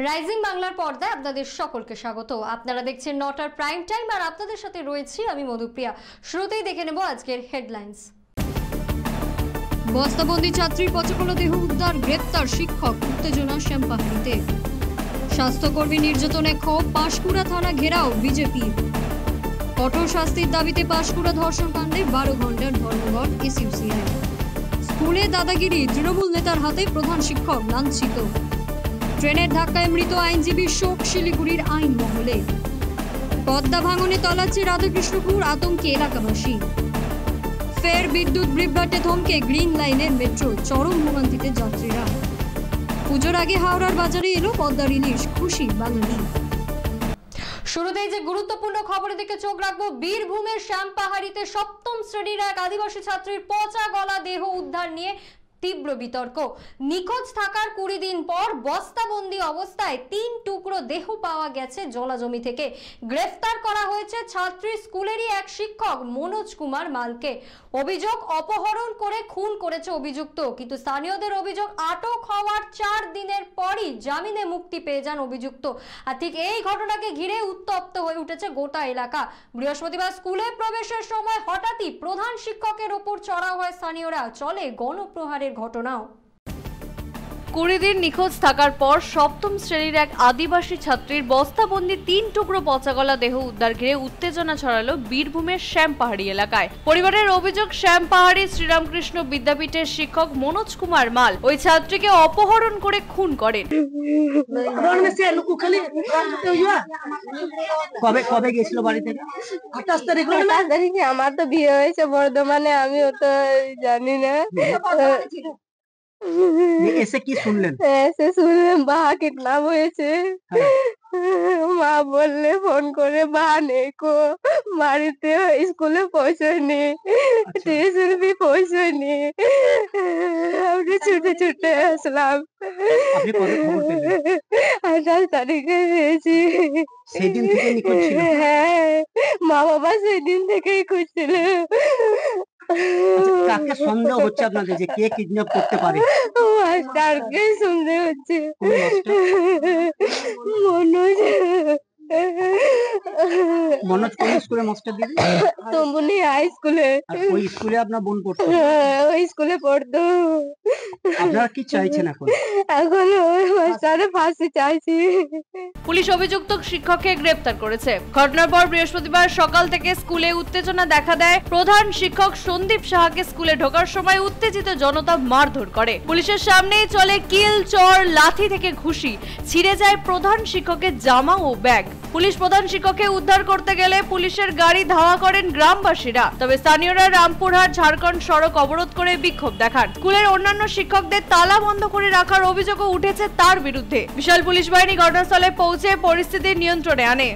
Rising বাংলার পর্দায় আপনাদের সকলকে স্বাগত। আপনারা দেখছেন নটার প্রাইম টাইম আর আপনাদের সাথে রয়েছি আমি মধুপ্রিয়া। শুরুতেই দেখে নেব আজকের হেডলাইন্স। বস্তাবন্দি ছাত্রীর পচকল দেহ উদ্ধার, গ্রেপ্তার শিক্ষক, উত্তেজনা শ্যামপাহাড়িতে। স্বাস্থ্যকর্মী নির্যাতনে ক্ষোভ, পাঁশকুড়া থানা ঘেরাও বিজেপির। কঠোর শাস্তির দাবিতে পাঁশকুড়া ধর্ষণ কাণ্ডে 12 ঘন্টার ধর্মঘট এসইউসিআই। স্কুলে দাদাগিরি, তৃণমূল নেতার হাতে প্রধান শিক্ষক লাঞ্ছিত। ট্রেনের ধাক্কায় মৃত আইনজীবীর শোক শিলিগুড়ির আইন মহলে। পদ্মা ভাঙনে তলাচ্ছে রাধাকৃষ্ণপুর, আতঙ্কে এলাকাবাসী। ফের বিদ্যুৎ বিভ্রাটে থমকে গ্রিন লাইনের মেট্রো, চরম ভোগান্তিতে যাত্রীরা। পুজোর আগে হাওড়ার বাজারে এলো পদ্মার ইলিশ, খুশি বাঙালি। শুরুতেই যে গুরুত্বপূর্ণ খবরের দিকে চোখ রাখবো। বীরভূমের শ্যামপাহাড়িতে সপ্তম শ্রেণীর এক আদিবাসী ছাত্রীর পচা গলা দেহ উদ্ধার নিয়ে তীব্র বিতর্ক। নিখোঁজ থাকার 20 দিন পর বস্তাবন্দি অবস্থায় 3 টুকরো দেহ পাওয়া গেছে জলাজমি থেকে। গ্রেফতার করা হয়েছে ছাত্রীর স্কুলেরই এক শিক্ষক মনোজ কুমার মালকে। অভিযোগ, অপহরণ করে খুন করেছে অভিযুক্ত, কিন্তু স্থানীয়দের অভিযোগ আটক হওয়ার 4 দিনের পরই জামিনে মুক্তি পেয়ে যান অভিযুক্ত। আর ঠিক এই ঘটনাকে ঘিরে উত্তপ্ত হয়ে উঠেছে গোটা এলাকা। বৃহস্পতিবার স্কুলে প্রবেশের সময় হঠাৎই প্রধান শিক্ষকের ওপর চড়াও হয় স্থানীয়রা। চলে গণপ্রহারের ঘটনাও। 20 দিন নিখোঁজ থাকার পর সপ্তম শ্রেণীর এক আদিবাসী ছাত্রীর বস্তাবন্দি 3 টুকরো পচাগলা দেহ উদ্ধার ঘিরে উত্তেজনা ছড়ালো বীরভূমের শ্যামপাহাড়ি এলাকায়। পরিবারের অভিযোগ, শ্যামপাহাড়ি শ্রীরামকৃষ্ণ বিদ্যাপীঠের শিক্ষক মনোজ কুমার মাল ওই ছাত্রীকে অপহরণ করে খুন করেন। কবে গেছিল বাড়ি থেকে? 28 তারিখে। আমার তো বিয়ে হয়েছে বর্ধমানে, আমিও তো জানি না। এসে কি শুনলেন? এসে শুনলাম বাহা কিডন্যাপ হয়েছে। মা বললে ফোন করে, বাহা নেই কো বাড়িতে, স্কুলে পৌঁছয়নি, টিউশন भी পৌঁছয়নি। আমরা ছুটে ছুটে আসলাম। আপনি কবে খবর পেলেন? 28 তারিখে পেয়েছি। সেই দিন থেকে নিখোঁজ ছিল? হ্যাঁ, মা বাবা সেই দিন থেকেই খুঁজছিল। কাকে সন্দেহ হচ্ছে আপনাদের যে কে কিডন্যাপ করতে পারে? মাস্টারকে সন্দেহ হচ্ছে। মনোজ কোন স্কুলে মাস্টার দিদি? তমুনি হাই স্কুলে। ওই স্কুলে আপনার বোন পড়তো? ওই স্কুলে পড়তো। আপনারা কি চাইছেন এখন? এখন ওই মাস্টারের ফাঁসি চাইছি। পুলিশ অভিযুক্ত শিক্ষককে গ্রেপ্তার করেছে। ঘটনার পর বৃহস্পতিবার সকাল থেকে স্কুলে উত্তেজনা দেখা দেয়। প্রধান শিক্ষক সন্দীপ সাহাকে স্কুলে ঢোকার সময় উত্তেজিত জনতা মারধর করে। পুলিশের সামনেই চলে কিল, চর, লাঠি থেকে ঘুষি। ছিঁড়ে যায় প্রধান শিক্ষকের জামা ও ব্যাগ। পুলিশ প্রধান শিক্ষককে উদ্ধার করতে গেলে পুলিশের গাড়ি ধাওয়া করেন গ্রামবাসীরা। তবে স্থানীয়রা রামপুরহাট ঝাড়খণ্ড সড়ক অবরোধ করে বিক্ষোভ দেখান। স্কুলের অন্যান্য শিক্ষকদের তালা বন্ধ করে রাখার অভিযোগও উঠেছে তার বিরুদ্ধে। বিশাল পুলিশ বাহিনী ঘটনাস্থলে পৌঁছে পরিস্থিতি নিয়ন্ত্রণে আনে।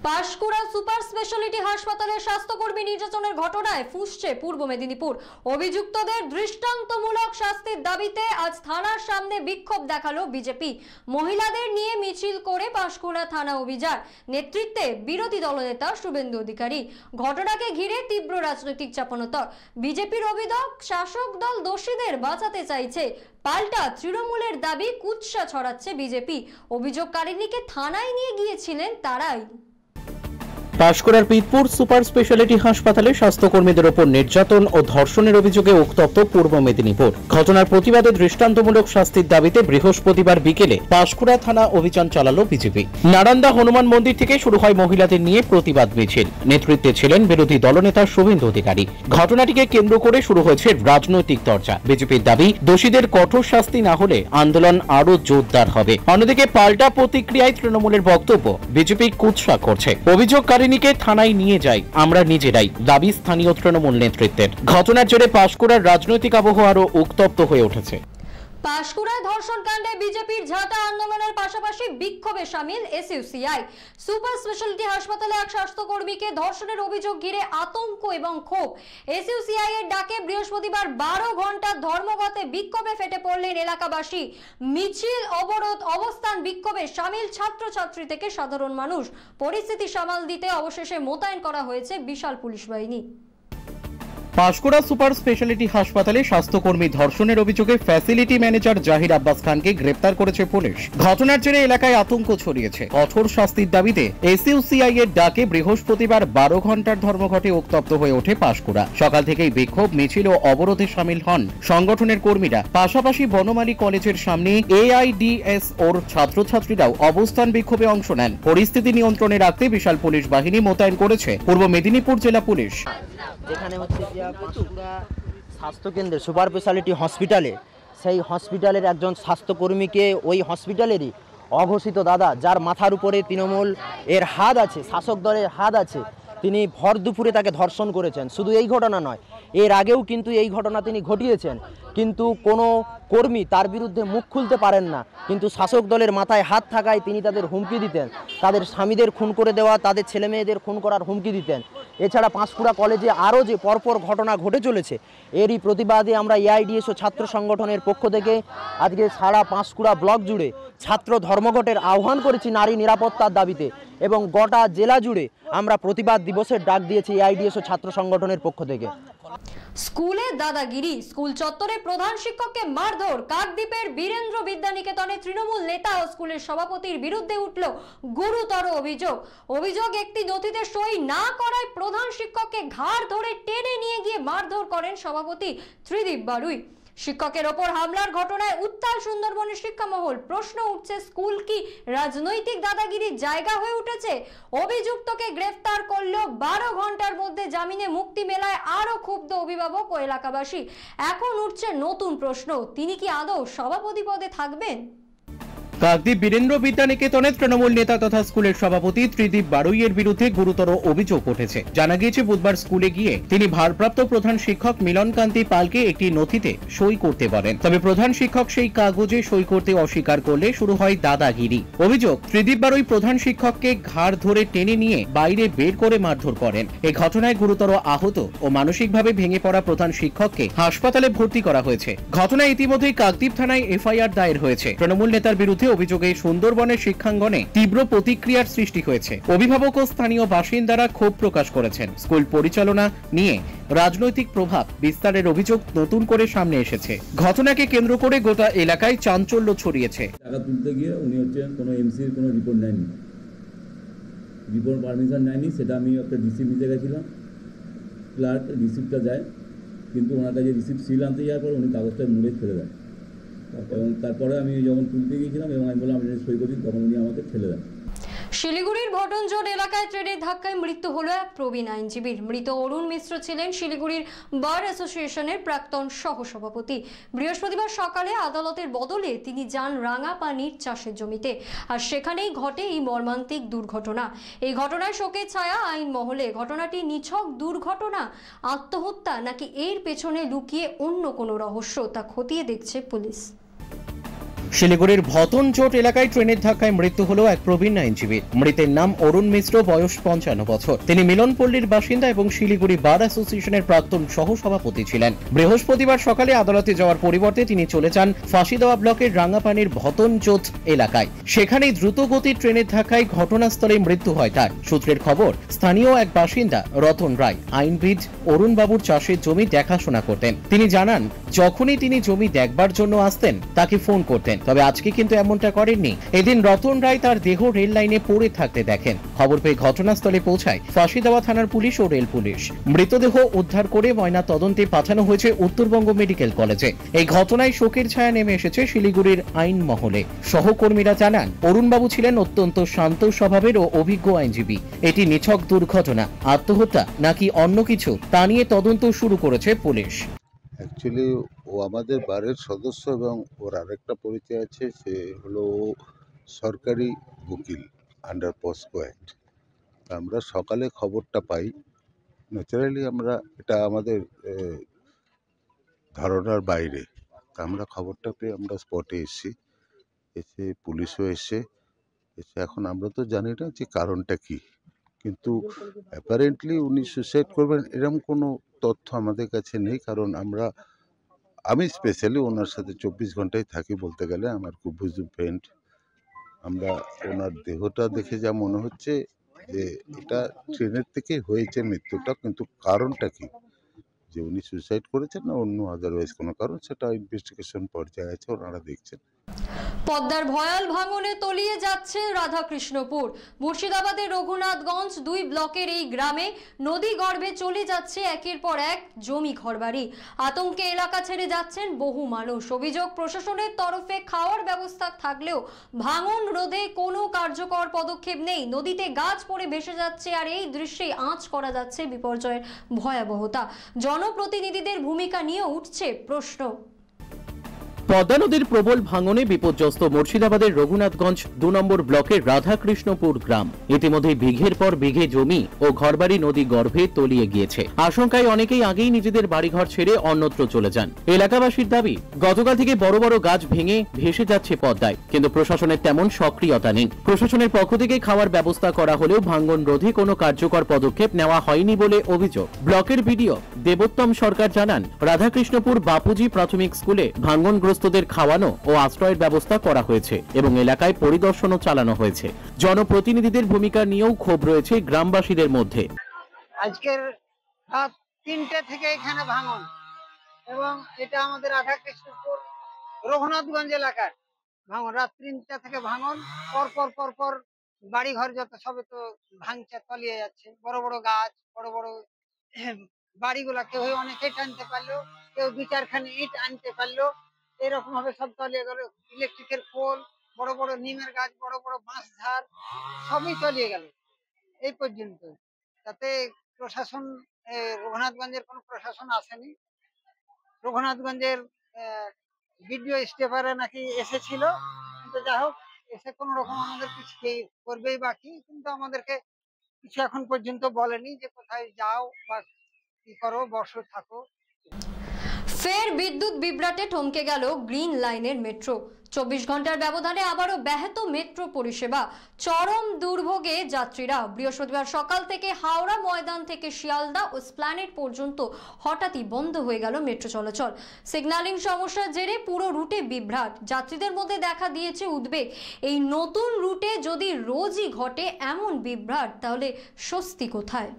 পাঁশকুড়া সুপার স্পেশালিটি হাসপাতালের স্বাস্থ্যকর্মী নির্যাতনের ঘটনায় ফুঁসছে পূর্ব মেদিনীপুর। অভিযুক্তদের দৃষ্টান্তমূলক শাস্তির দাবিতে আজ থানার সামনে বিক্ষোভ দেখালো বিজেপি। মহিলাদের নিয়ে মিছিল করে পাঁশকুড়া থানা অভিযান। নেতৃত্বে বিরোধী দলনেতা শুভেন্দু অধিকারী। ঘটনাকে ঘিরে তীব্র রাজনৈতিক চাপানোতর। বিজেপির অভিযোগ, শাসক দল দোষীদের বাঁচাতে চাইছে, পাল্টা তৃণমূলের দাবি কুৎসা ছড়াচ্ছে বিজেপি। অভিযোগকারিনীকে থানায় নিয়ে গিয়েছিলেন তারাই। পাঁশকুড়ার পিতপুর সুপার স্পেশালিটি হাসপাতালে স্বাস্থ্যকর্মীদের ওপর নির্যাতন ও ধর্ষণের অভিযোগে উত্তপ্ত পূর্ব মেদিনীপুর। ঘটনার প্রতিবাদে দৃষ্টান্তমূলক শাস্তির দাবিতে বৃহস্পতিবার বিকেলে পাঁশকুড়া থানা অভিযান চালালো বিজেপি। নারান্দা হনুমান মন্দির থেকে শুরু হয় মহিলাদের নিয়ে প্রতিবাদ মিছিল। নেতৃত্বে ছিলেন বিরোধী দলনেতা শুভেন্দু অধিকারী। ঘটনাটিকে কেন্দ্র করে শুরু হয়েছে রাজনৈতিক চর্চা। বিজেপির দাবি, দোষীদের কঠোর শাস্তি না হলে আন্দোলন আরো জোরদার হবে। অন্যদিকে পাল্টা প্রতিক্রিয়ায় তৃণমূলের বক্তব্য, বিজেপি কুৎসা করছে। অভিযোগকারী থানায় নিয়ে যাই আমরা নিজেরাই, দাবি স্থানীয় তৃণমূল নেতৃত্বের। ঘটনার জেরে পাঁশকুড়ার রাজনৈতিক আবহাওয়া আরো উত্তপ্ত হয়ে উঠেছে। পাঁশকুড়ায় ধর্ষণ কাণ্ডে বিজেপির ঝাঁটা আন্দোলনের পাশাপাশি বিক্ষোভে সামিল এসইউসিআই। সুপার স্পেশালিটি হাসপাতালে এক স্বাস্থ্যকর্মীকে ধর্ষণের অভিযোগ ঘিরে আতঙ্ক এবং ক্ষোভ। এসইউসিআই এর ডাকে বৃহস্পতিবার 12 ঘন্টার ধর্মঘটে বিক্ষোভে ফেটে পড়লেন এলাকাবাসী। মিছিল, অবরোধ, অবস্থান বিক্ষোভে সামিল ছাত্রছাত্রী থেকে সাধারণ মানুষ। পরিস্থিতি সামাল দিতে অবশেষে মোতায়েন করা হয়েছে বিশাল পুলিশ বাহিনী। পাঁশকুড়া সুপার স্পেশালিটি হাসপাতালে স্বাস্থ্যকর্মী ধর্ষণের অভিযোগে ফ্যাসিলিটি ম্যানেজার জাহির আব্বাস খানকে গ্রেপ্তার করেছে পুলিশ। ঘটনার জেরে এলাকায় আতঙ্ক ছড়িয়েছে। কঠোর শাস্তির দাবিতে এসইউসিআই এর ডাকে বৃহস্পতিবার 12 ঘন্টার ধর্মঘটে উত্তপ্ত হয়ে ওঠে পাঁশকুড়া। সকাল থেকেই বিক্ষোভ, মিছিল ও অবরোধে সামিল হন সংগঠনের কর্মীরা। পাশাপাশি বনমালী কলেজের সামনে এআইডিএস ওর ছাত্রছাত্রীরাও অবস্থান বিক্ষোভে অংশ নেন। পরিস্থিতি নিয়ন্ত্রণে রাখতে বিশাল পুলিশ বাহিনী মোতায়েন করেছে পূর্ব মেদিনীপুর জেলা পুলিশ। যেখানে হচ্ছে যে পাঁশকুড়া স্বাস্থ্যকেন্দ্রে সুপার স্পেশালিটি হসপিটালে, সেই হসপিটালের একজন স্বাস্থ্যকর্মীকে ওই হসপিটালেরই অঘোষিত দাদা, যার মাথার উপরে তৃণমূল এর হাত আছে, শাসক দলের হাত আছে, তিনি ভর দুপুরে তাকে ধর্ষণ করেছেন। শুধু এই ঘটনা নয়, এর আগেও কিন্তু এই ঘটনা তিনি ঘটিয়েছেন, কিন্তু কোনো কর্মী তার বিরুদ্ধে মুখ খুলতে পারেন না। কিন্তু শাসক দলের মাথায় হাত থাকায় তিনি তাদের হুমকি দিতেন, তাদের স্বামীদের খুন করে দেওয়া, তাদের ছেলে মেয়েদের খুন করার হুমকি দিতেন। এছাড়া পাঁশকুড়া কলেজে আরও যে পরপর ঘটনা ঘটে চলেছে, এরই প্রতিবাদে আমরা এআইডিএস ও ছাত্র সংগঠনের পক্ষ থেকে আজকে সারা পাঁশকুড়া ব্লক জুড়ে ছাত্র ধর্মঘটের আহ্বান করেছি নারী নিরাপত্তার দাবিতে, এবং গোটা জেলা জুড়ে আমরা প্রতিবাদ দিবসের ডাক দিয়েছি এআইডিএস ও ছাত্র সংগঠনের পক্ষ থেকে। স্কুলে দাদাগিরি, স্কুল চত্বরে প্রধান শিক্ষককে মারধর। কাকদ্বীপের বীরেন্দ্র বিদ্যানিকেতনে তৃণমূল নেতা ও স্কুলের সভাপতির বিরুদ্ধে উঠল গুরুতর অভিযোগ একটি নথিতে সই না করায় প্রধান শিক্ষককে ঘাড় ধরে টেনে নিয়ে গিয়ে মারধর করেন সভাপতি ত্রিদীপ বারুই। শিক্ষকের ওপর হামলার ঘটনায় উত্তাল সুন্দরবনের শিক্ষা মহল। প্রশ্ন উঠছে, স্কুল কি রাজনৈতিক দাদাগিরির জায়গা হয়ে উঠেছে? অভিযুক্তকে গ্রেফতার করলেও 12 ঘন্টার মধ্যে জামিনে মুক্তি মেলায় আরো ক্ষুব্ধ অভিভাবক ও এলাকাবাসী। এখন উঠছে নতুন প্রশ্ন, তিনি কি আদৌ সভাপতি পদে থাকবেন? কাকদ্বীপ বীরেন্দ্র বিদ্যানিকেতনে তৃণমূল নেতা তথা স্কুলের সভাপতি ত্রিদীপ বারুইয়ের বিরুদ্ধে গুরুতর অভিযোগ উঠেছে। জানা গিয়েছে, বুধবার স্কুলে গিয়ে তিনি ভারপ্রাপ্ত প্রধান শিক্ষক মিলনকান্তি পালকে একটি নথিতে সই করতে বলেন। তবে প্রধান শিক্ষক সেই কাগজে সই করতে অস্বীকার করলে শুরু হয় দাদাগিরি। অভিযোগ, ত্রিদীপ বারুই প্রধান শিক্ষককে ঘাড় ধরে টেনে নিয়ে বাইরে বের করে মারধর করেন। এই ঘটনায় গুরুতর আহত ও মানসিকভাবে ভেঙে পড়া প্রধান শিক্ষককে হাসপাতালে ভর্তি করা হয়েছে। ঘটনায় ইতিমধ্যেই কাকদ্বীপ থানায় এফআইআর দায়ের হয়েছে। তৃণমূল নেতার বিরুদ্ধে অভিযোগে সুন্দরবনের শিক্ষাঙ্গনে তীব্র প্রতিক্রিয়ার সৃষ্টি হয়েছে। অভিভাবক ও স্থানীয় বাসিন্দারা ক্ষোভ প্রকাশ করেছেন। স্কুল পরিচালনা নিয়ে রাজনৈতিক প্রভাব বিস্তারের অভিযোগ নতুন করে সামনে এসেছে। ঘটনাকে কেন্দ্র করে গোটা এলাকায় চাঞ্চল্য ছড়িয়েছে। টাকা তুলতে গিয়ে উনি কোনো এমসির কোনো রিপোর্ট নেননি, রিপোর্ট পারমিশন নেয়নি। সেটা আমি একটা রিসিপ্ট নিতে গেছিলাম, ক্লার্ক রিসিপ্টটা যায়, কিন্তু ওনার কাছে রিসিপ্ট সিল আনতে যাওয়ার পর উনি কাগজটা মুড়ে ফেলে দেন। এবং তারপরে আমি যখন তুলতে গিয়েছিলাম এবং আমি বললাম আপনি সই করি, তখন উনি আমাকে ফেলে দেন। শিলিগুড়ির ভটনজোড় এলাকায় ট্রেনের ধাক্কায় মৃত্যু হলো এক প্রবীণ আইনজীবীর। মৃত অরুণ মিশ্র ছিলেন শিলিগুড়ির বার অ্যাসোসিয়েশনের প্রাক্তন সহসভাপতি। বৃহস্পতিবার সকালে আদালতের বদলে তিনি যান রাঙাপানির চাষের জমিতে, আর সেখানেই ঘটে এই মর্মান্তিক দুর্ঘটনা। এই ঘটনায় শোকের ছায়া আইন মহলে। ঘটনাটি নিছক দুর্ঘটনা, আত্মহত্যা নাকি এর পেছনে লুকিয়ে অন্য কোনো রহস্য, তা খতিয়ে দেখছে পুলিশ। শিলিগুড়ির ভটনজোড় এলাকায় ট্রেনের ধাক্কায় মৃত্যু হলো এক প্রবীণ আইনজীবীর। মৃতের নাম অরুণ মিশ্র, বয়স 55 বছর। তিনি মিলনপল্লীর বাসিন্দা এবং শিলিগুড়ি বার অ্যাসোসিয়েশনের প্রাক্তন সহসভাপতি ছিলেন। বৃহস্পতিবার সকালে আদালতে যাওয়ার পরিবর্তে তিনি চলে যান ফাঁসিদেওয়া ব্লকের রাঙাপানির ভটনজোড় এলাকায়। সেখানেই দ্রুত গতির ট্রেনের ধাক্কায় ঘটনাস্থলে মৃত্যু হয় তার। সূত্রের খবর, স্থানীয় এক বাসিন্দা রতন রায় আইনবিদ অরুণ বাবুর চাষের জমি দেখাশোনা করতেন। তিনি জানান, যখনই তিনি জমি দেখবার জন্য আসতেন তাকে ফোন করতেন। তবে আজকে কিন্তু এমনটা করেননি। এদিন রতন রায় তার দেহ রেল লাইনে পড়ে থাকতে দেখেন। খবর পেয়ে ঘটনাস্থলে পৌঁছায় ফাঁসিদেওয়া থানার পুলিশ ও রেল পুলিশ। মৃতদেহ উদ্ধার করে ময়না তদন্তে পাঠানো হয়েছে উত্তরবঙ্গ মেডিকেল কলেজে। এই ঘটনায় শোকের ছায়া নেমে এসেছে শিলিগুড়ির আইন মহলে। সহকর্মীরা জানান, অরুণবাবু ছিলেন অত্যন্ত শান্ত স্বভাবের ও অভিজ্ঞ আইনজীবী। এটি নিছক দুর্ঘটনা, আত্মহত্যা নাকি অন্য কিছু, তা নিয়ে তদন্ত শুরু করেছে পুলিশ। অ্যাকচুয়ালি ও আমাদের বারের সদস্য এবং ওর আরেকটা পরিচয় আছে, সে হলো সরকারি উকিল আন্ডার পস্কো অ্যাক্ট। আমরা সকালে খবরটা পাই, ন্যাচারালি আমরা এটা আমাদের ধারণার বাইরে। আমরা খবরটা পেয়ে আমরা স্পটে এসে পুলিশও এসে এখন আমরা তো জানি না যে কারণটা কি, কিন্তু অ্যাপারেন্টলি উনি সুইসাইড করবেন এরকম কোনো তথ্য আমাদের কাছে নেই। কারণ আমি স্পেশালি ওনার সাথে 24 ঘন্টায় থাকি বলতে গেলে। আমার খুব বুঝু ফ্রেন্ড। আমরা ওনার দেহটা দেখে যা মনে হচ্ছে যে এটা ট্রেনের থেকে হয়েছে মৃত্যুটা, কিন্তু কারণটা কি যে উনি সুইসাইড করেছেন না অন্য আদারওয়াইজ কোনো কারণ, সেটা ইনভেস্টিগেশন পর্যায়ে আছে, ওনারা দেখছেন। পদ্মার ভয়াল ভাঙনে তলিয়ে যাচ্ছে রাধাকৃষ্ণপুর। মুর্শিদাবাদের রঘুনাথগঞ্জ 2 ব্লকের এই গ্রামে নদী গর্ভে চলে যাচ্ছে একের পর এক জমি ঘরবাড়ি। আতঙ্কে এলাকা ছেড়ে যাচ্ছেন বহু মানুষ। অভিযোগ, প্রশাসনের তরফে খাওয়ার ব্যবস্থা থাকলেও ভাঙন রোধে কোনো কার্যকর পদক্ষেপ নেই। নদীতে গাছ পড়ে ভেসে যাচ্ছে, আর এই দৃশ্যে আঁচ করা যাচ্ছে বিপর্যয়ের ভয়াবহতা। জনপ্রতিনিধিদের ভূমিকা নিয়ে উঠছে প্রশ্ন। পদ্মা নদীর প্রবল ভাঙনে বিপর্যস্ত মুর্শিদাবাদের রঘুনাথগঞ্জ 2 নম্বর ব্লকের রাধাকৃষ্ণপুর গ্রাম। ইতিমধ্যে বিঘের পর বিঘে জমি ও ঘরবাড়ি নদী গর্ভে তলিয়ে গিয়েছে। আশঙ্কায় অনেকেই আগেই নিজেদের বাড়িঘর ছেড়ে অন্যত্র চলে যান। এলাকাবাসীর দাবি, গতকাল থেকে বড় বড় গাছ ভেঙে ভেসে যাচ্ছে পদ্মায়, কিন্তু প্রশাসনের তেমন সক্রিয়তা নেই। প্রশাসনের পক্ষ থেকে খাওয়ার ব্যবস্থা করা হলেও ভাঙন রোধে কোনো কার্যকর পদক্ষেপ নেওয়া হয়নি বলে অভিযোগ। ব্লকের বিডিও দেবোত্তম সরকার জানান, রাধাকৃষ্ণপুর বাপুজি প্রাথমিক স্কুলে ভাঙনগ্রস্তদের খাওয়ানো ও আশ্রয়ের ব্যবস্থা করা হয়েছে এবং এলাকায় পরিদর্শনও চালানো হয়েছে। জনপ্রতিনিধিদের ভূমিকা নিয়েও ক্ষোভ রয়েছে গ্রামবাসীদের মধ্যে। আজকের রাত 3টে থেকে এখানে ভাঙন, এবং এটা আমাদের রাধাকৃষ্ণপুর রঘুনাথগঞ্জ এলাকার ভাঙন। রাত 3টা থেকে ভাঙন, পর বাড়ি ঘর যত সবে তো ভাঙছে, তলিয়ে যাচ্ছে। বড় বড় গাছ, বড় বড় বাড়িগুলা কেউ অনেকে টানতে পারলো, কেউ 2-4খানি ইট আনতে পারলো, এরকম ভাবে সব তলিয়ে গেল। ইলেকট্রিকের পোল, বড় বড় নিমের গাছ, বড় বড় বাঁশ ঝাড়, সবই তলিয়ে গেল এই পর্যন্ত। তাতে প্রশাসন, রঘুনাথগঞ্জের কোনো প্রশাসন আসেনি। রঘুনাথগঞ্জের বিডিও স্টেফারে নাকি এসেছিল, কিন্তু যা হোক এসে কোন রকম আমাদের কিছু করবেই বাকি, কিন্তু আমাদেরকে কিছু এখন পর্যন্ত বলেনি যে কোথায় যাও বা কি করো, বসো থাকো। ফের বিদ্যুৎ বিভ্রাটে থমকে গেল গ্রিন লাইনের মেট্রো। 24 ঘন্টার ব্যবধানে আবারও ব্যাহত মেট্রো পরিষেবা। চরম দুর্ভোগে যাত্রীরা। বৃহস্পতিবার সকাল থেকে হাওড়া ময়দান থেকে শিয়ালদা ও স্প্ল্যানেড পর্যন্ত হঠাৎই বন্ধ হয়ে গেল মেট্রো চলাচল। সিগন্যালিং সমস্যার জেরে পুরো রুটে বিভ্রাট। যাত্রীদের মধ্যে দেখা দিয়েছে উদ্বেগ। এই নতুন রুটে যদি রোজই ঘটে এমন বিভ্রাট, তাহলে স্বস্তি কোথায়?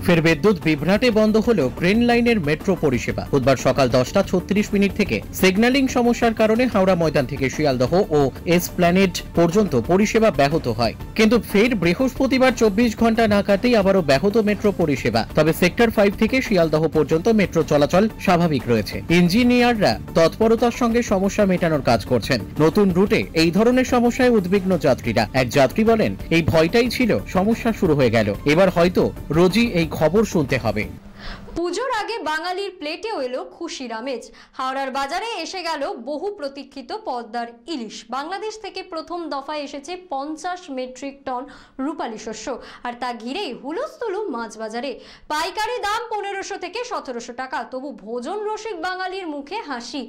ফের বিদ্যুৎ বিভ্রাটে বন্ধ হলো গ্রিন লাইনের মেট্রো পরিষেবা। বুধবার সকাল 10:36 থেকে সিগন্যালিং সমস্যার কারণে হাওড়া ময়দান থেকে শিয়ালদহ ও এসপ্ল্যানেড পর্যন্ত পরিষেবা ব্যাহত হয়। কিন্তু ফের বৃহস্পতিবার 24 ঘন্টা না কাটতেই আবারও ব্যাহত মেট্রো পরিষেবা। তবে সেক্টর 5 থেকে শিয়ালদহ পর্যন্ত মেট্রো চলাচল স্বাভাবিক রয়েছে। ইঞ্জিনিয়াররা তৎপরতার সঙ্গে সমস্যা মেটানোর কাজ করছেন। নতুন রুটে এই ধরনের সমস্যায় উদ্বিগ্ন যাত্রীরা। এক যাত্রী বলেন, এই ভয়টাই ছিল, সমস্যা শুরু হয়ে গেল, এবার হয়তো রোজই এই খবর শুনতে হবে। পুজোর আগে বাঙালির প্লেটেও এলো খুশির আমেজ। হাওড়ার বাজারে এসে গেল বহু প্রতীক্ষিত পদ্মার ইলিশ। বাংলাদেশ থেকে প্রথম দফায় এসেছে 50 মেট্রিক টন রূপালী শস্য, আর তা ঘিরেই হুলস্থুলু মাছ বাজারে। পাইকারি দাম 1500 থেকে 1700 টাকা। তবু ভোজন রসিক বাঙালির মুখে হাসি।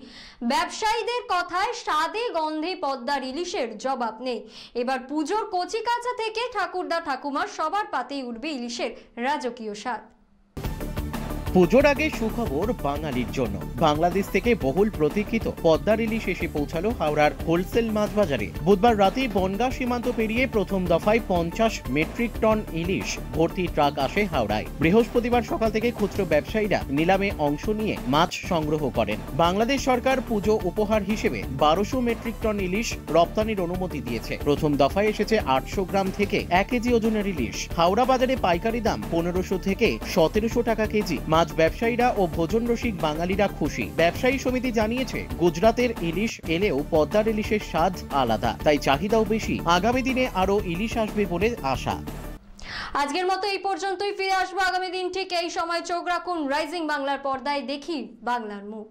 ব্যবসায়ীদের কথায় স্বাদে গন্ধে পদ্মার ইলিশের জবাব নেই। এবার পুজোর কচি কাঁচা থেকে ঠাকুরদা ঠাকুমার সবার পাতেই উঠবে ইলিশের রাজকীয় স্বাদ। পুজোর আগে সুখবর বাঙালির জন্য। বাংলাদেশ থেকে বহুল প্রতীক্ষিত পদ্মার ইলিশ এসে পৌঁছালো হাওড়ার হোলসেল মাছ বাজারে। বুধবার রাতে বনগাঁ সীমান্ত পেরিয়ে প্রথম দফায় 50 মেট্রিক টন ইলিশ ভর্তি ট্রাক আসে হাওড়ায়। বৃহস্পতিবার সকাল থেকে খুচরো ব্যবসায়ীরা নিলামে অংশ নিয়ে মাছ সংগ্রহ করেন। বাংলাদেশ সরকার পুজো উপহার হিসেবে 1200 মেট্রিক টন ইলিশ রপ্তানির অনুমতি দিয়েছে। প্রথম দফায় এসেছে 800 গ্রাম থেকে 1 কেজি ওজনের ইলিশ। হাওড়া বাজারে পাইকারি দাম 1500 থেকে 1700 টাকা কেজি। মাছ ব্যবসায়ীরা ও ভোজন রসিক বাঙালিরা খুশি। ব্যবসায়ী সমিতি জানিয়েছে, গুজরাটের ইলিশ এলেও পদ্মার ইলিশের স্বাদ আলাদা, তাই চাহিদাও বেশি। আগামী দিনে আরো ইলিশ আসবে বলে আশা। আজকের মতো এই পর্যন্তই। ফিরে আসবো আগামী দিন ঠিক এই সময়। চোখ রাখুন রাইজিং বাংলার পর্দায়। দেখি বাংলার মুখ।